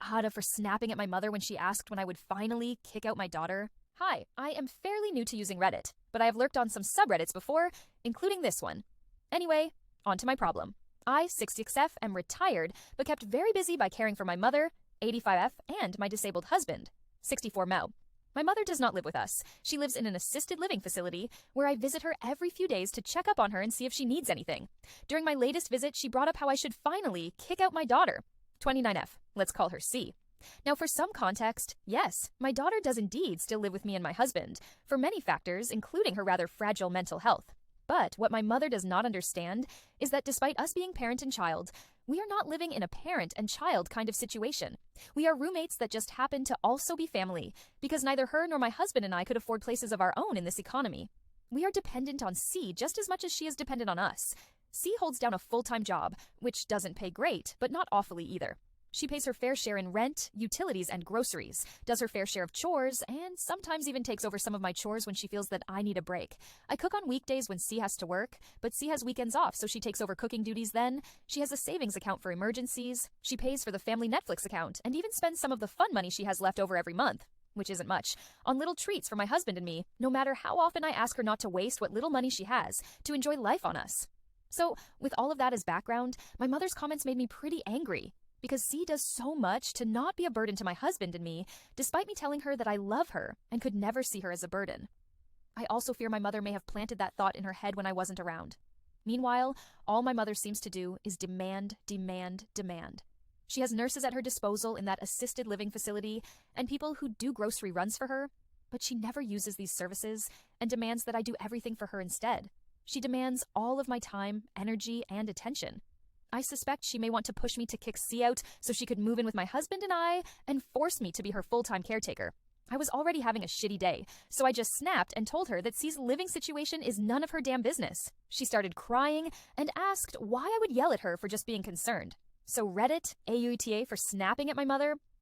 AITA for snapping at my mother when she asked when I would finally kick out my daughter? Hi, I am fairly new to using Reddit, but I have lurked on some subreddits before, including this one. Anyway, on to my problem. I, 66F, am retired, but kept very busy by caring for my mother, 85F, and my disabled husband, 64Mo. My mother does not live with us. She lives in an assisted living facility where I visit her every few days to check up on her and see if she needs anything. During my latest visit, she brought up how I should finally kick out my daughter, 29F. Let's call her C. Now, for some context, yes, my daughter does indeed still live with me and my husband, for many factors, including her rather fragile mental health. But what my mother does not understand is that despite us being parent and child, we are not living in a parent and child kind of situation. We are roommates that just happen to also be family, because neither her nor my husband and I could afford places of our own in this economy. We are dependent on C just as much as she is dependent on us. C holds down a full-time job, which doesn't pay great, but not awfully either. She pays her fair share in rent, utilities, and groceries, does her fair share of chores, and sometimes even takes over some of my chores when she feels that I need a break. I cook on weekdays when C has to work, but C has weekends off, so she takes over cooking duties then. She has a savings account for emergencies. She pays for the family Netflix account, and even spends some of the fun money she has left over every month, which isn't much, on little treats for my husband and me, no matter how often I ask her not to waste what little money she has to enjoy life on us. So, with all of that as background, my mother's comments made me pretty angry, because C does so much to not be a burden to my husband and me, despite me telling her that I love her and could never see her as a burden. I also fear my mother may have planted that thought in her head when I wasn't around. Meanwhile, all my mother seems to do is demand, demand, demand. She has nurses at her disposal in that assisted living facility and people who do grocery runs for her, but she never uses these services and demands that I do everything for her instead. She demands all of my time, energy, and attention. I suspect she may want to push me to kick C out so she could move in with my husband and I and force me to be her full-time caretaker. I was already having a shitty day, so I just snapped and told her that C's living situation is none of her damn business. She started crying and asked why I would yell at her for just being concerned. So Reddit, AITA for snapping at my mother?